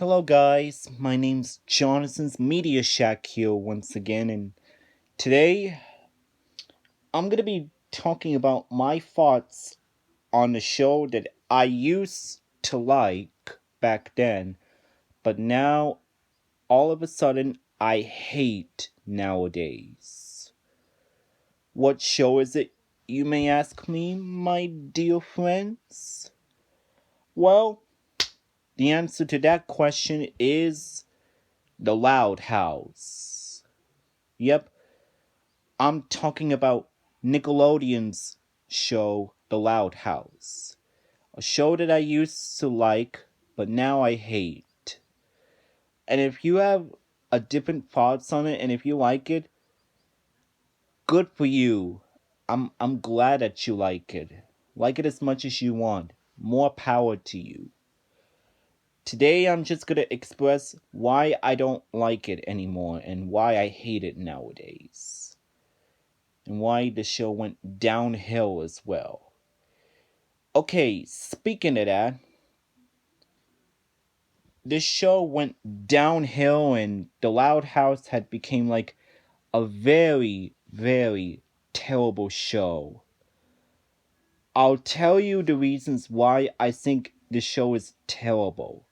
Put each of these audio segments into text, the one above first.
Hello, guys. My name's Jonathan's Media Shack here once again, and today I'm gonna be talking about my thoughts on the show that I used to like back then, but now all of a sudden I hate nowadays. What show is it, you may ask me, my dear friends? Well, the answer to that question is The Loud House. Yep, I'm talking about Nickelodeon's show, The Loud House. A show that I used to like, but now I hate. And if you have a different thoughts on it, and if you like it, good for you. I'm glad that you like it. Like it as much as you want. More power to you. Today I'm just gonna express why I don't like it anymore and why I hate it nowadays. And why the show went downhill as well. Okay, speaking of that, this show went downhill and The Loud House had became like a very, very terrible show. I'll tell you the reasons why I think the show is terrible.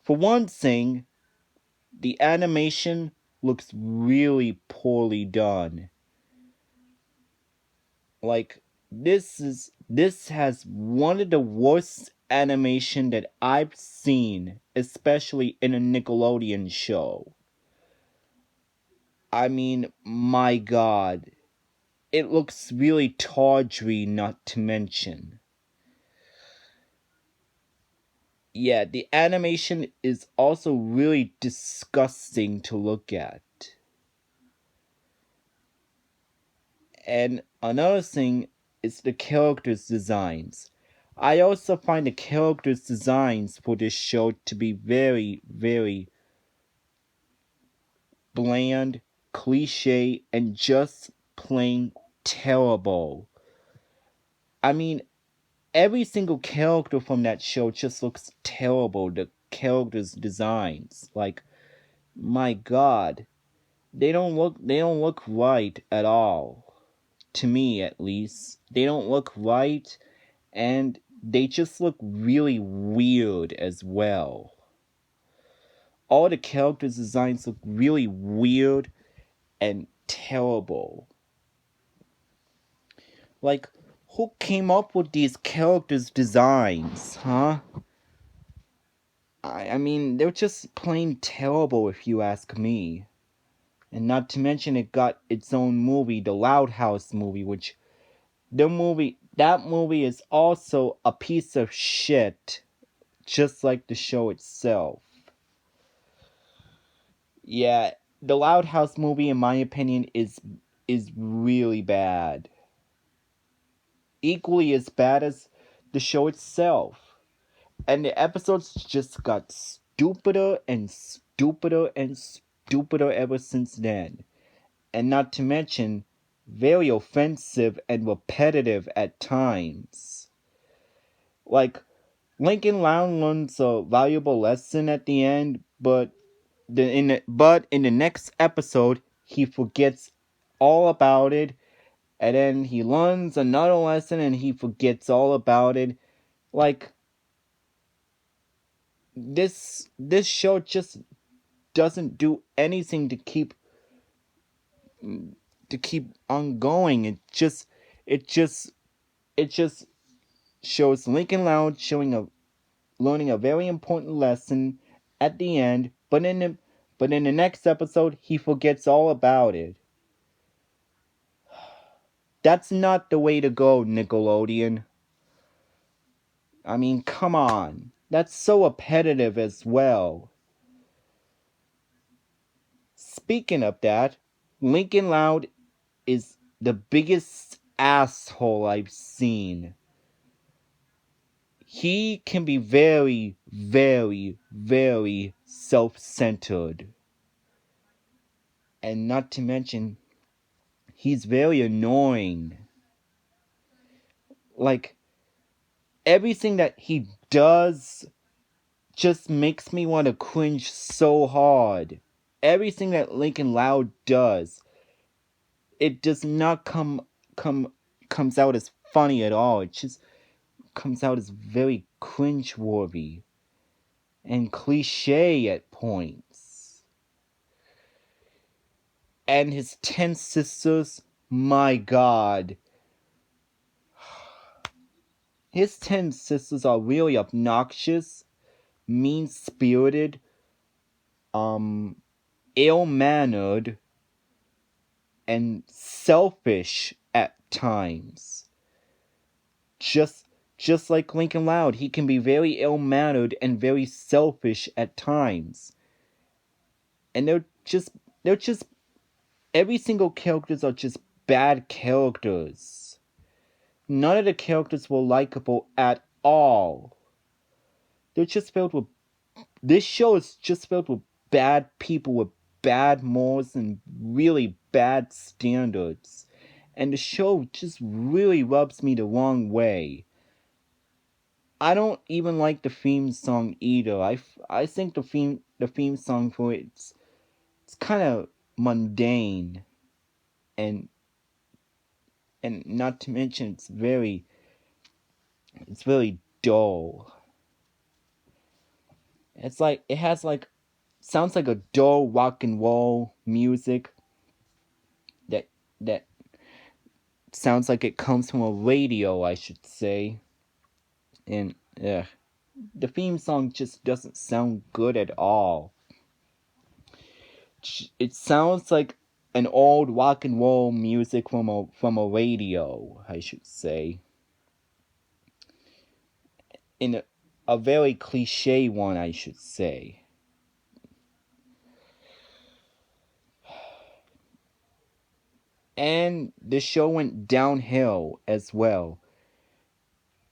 For one thing, the animation looks really poorly done. Like this has one of the worst animation that I've seen, especially in a Nickelodeon show. I mean, my god. It looks really tawdry, not to mention. Yeah, the animation is also really disgusting to look at. And another thing is the characters' designs. I also find the characters' designs for this show to be very, very bland, cliche, and just plain terrible. I mean, every single character from that show just looks terrible. The characters' designs, like, my god, they don't look right at all. To me, at least, they don't look right, and they just look really weird as well. All the characters' designs look really weird and terrible. Like, who came up with these characters' designs, huh? I mean, they're just plain terrible if you ask me. And not to mention it got its own movie, the Loud House movie, which that movie is also a piece of shit, just like the show itself. Yeah, the Loud House movie, in my opinion, is really bad. Equally as bad as the show itself. And the episodes just got stupider and stupider and stupider ever since then. And not to mention, very offensive and repetitive at times. Like, Lincoln Loud learns a valuable lesson at the end, but in the next episode, he forgets all about it, and then he learns another lesson and he forgets all about it. Like, this show just doesn't do anything to keep on going. It just shows Lincoln Loud learning a very important lesson at the end, but in the next episode he forgets all about it. That's not the way to go, Nickelodeon. I mean, come on. That's so repetitive as well. Speaking of that, Lincoln Loud is the biggest asshole I've seen. He can be very, very, very self-centered. And not to mention, he's very annoying. Like, everything that he does just makes me want to cringe so hard. Everything that Lincoln Loud does, it does not comes out as funny at all. It just comes out as very cringeworthy and cliche at points. And his 10 sisters, my god. His 10 sisters are really obnoxious, mean-spirited, ill-mannered, and selfish at times. Just like Lincoln Loud, he can be very ill-mannered and very selfish at times. And they're just every single characters are just bad characters. None of the characters were likable at all. They're just filled with This show is just filled with bad people with bad morals and really bad standards. And the show just really rubs me the wrong way. I don't even like the theme song either. I think the theme song for it's kind of mundane, and not to mention it's very dull. It's like it has like sounds like a dull rock and roll music that sounds like it comes from a radio, I should say. And the theme song just doesn't sound good at all. It sounds like an old rock and roll music from a radio, I should say. In a very cliche one, I should say. And the show went downhill as well.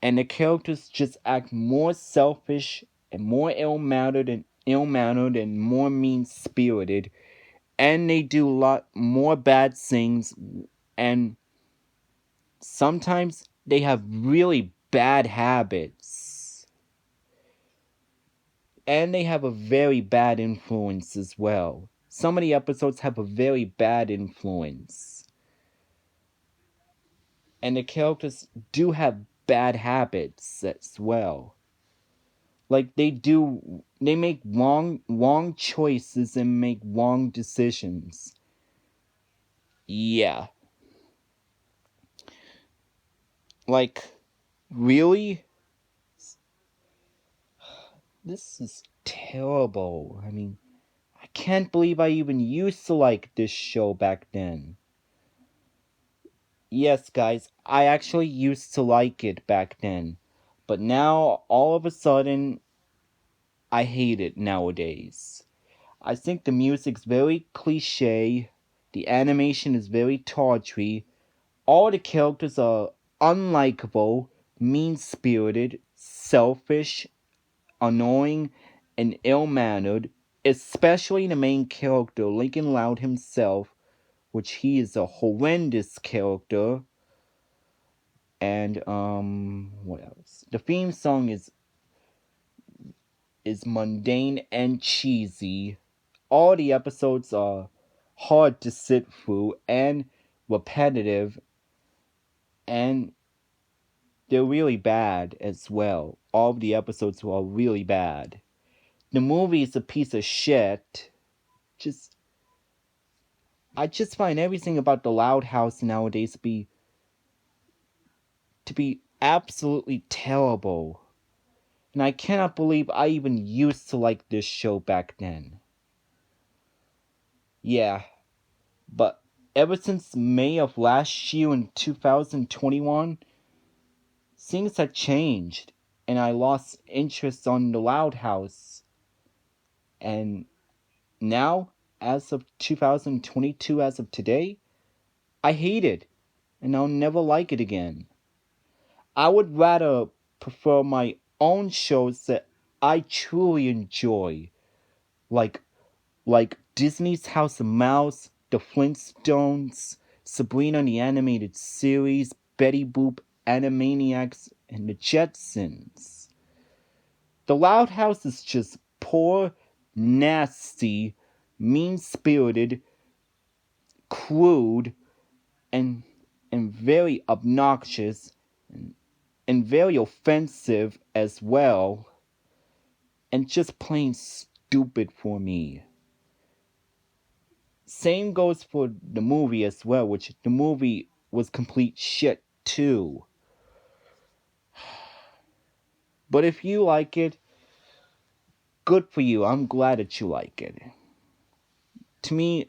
And the characters just act more selfish and more ill-mannered and more mean-spirited. And they do a lot more bad things, and sometimes they have really bad habits. And they have a very bad influence as well. Some of the episodes have a very bad influence. And the characters do have bad habits as well. Like they make wrong choices and make wrong decisions. Yeah. Like, really? This is terrible. I mean, I can't believe I even used to like this show back then. Yes, guys, I actually used to like it back then. But now, all of a sudden, I hate it nowadays. I think the music's very cliche, the animation is very tawdry, all the characters are unlikable, mean-spirited, selfish, annoying, and ill-mannered, especially the main character, Lincoln Loud himself, which he is a horrendous character. And what else? The theme song is mundane and cheesy. All the episodes are hard to sit through and repetitive, and they're really bad as well. All of the episodes are really bad. The movie is a piece of shit. I just find everything about the Loud House nowadays to be absolutely terrible. And I cannot believe I even used to like this show back then. Yeah, but ever since May of last year in 2021, things have changed, and I lost interest on the Loud House. And now, as of 2022, as of today, I hate it, and I'll never like it again. I would rather prefer my own shows that I truly enjoy, like Disney's House of Mouse, The Flintstones, Sabrina the Animated Series, Betty Boop, Animaniacs, and The Jetsons. The Loud House is just poor, nasty, mean-spirited, crude, and very obnoxious, and very offensive as well, and just plain stupid for me. Same goes for the movie as well, which the movie was complete shit too. But if you like it, good for you. I'm glad that you like it. To me,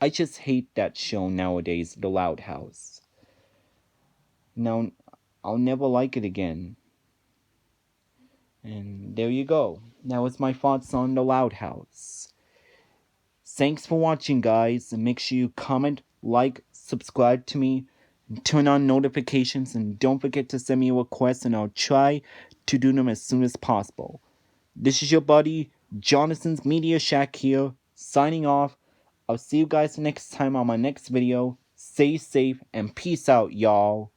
I just hate that show nowadays, The Loud House. Now, I'll never like it again. And there you go. That was my thoughts on The Loud House. Thanks for watching, guys, and make sure you comment, like, subscribe to me, and turn on notifications, and don't forget to send me a request, and I'll try to do them as soon as possible. This is your buddy, Jonathan's Media Shack here, signing off. I'll see you guys next time on my next video. Stay safe, and peace out, y'all.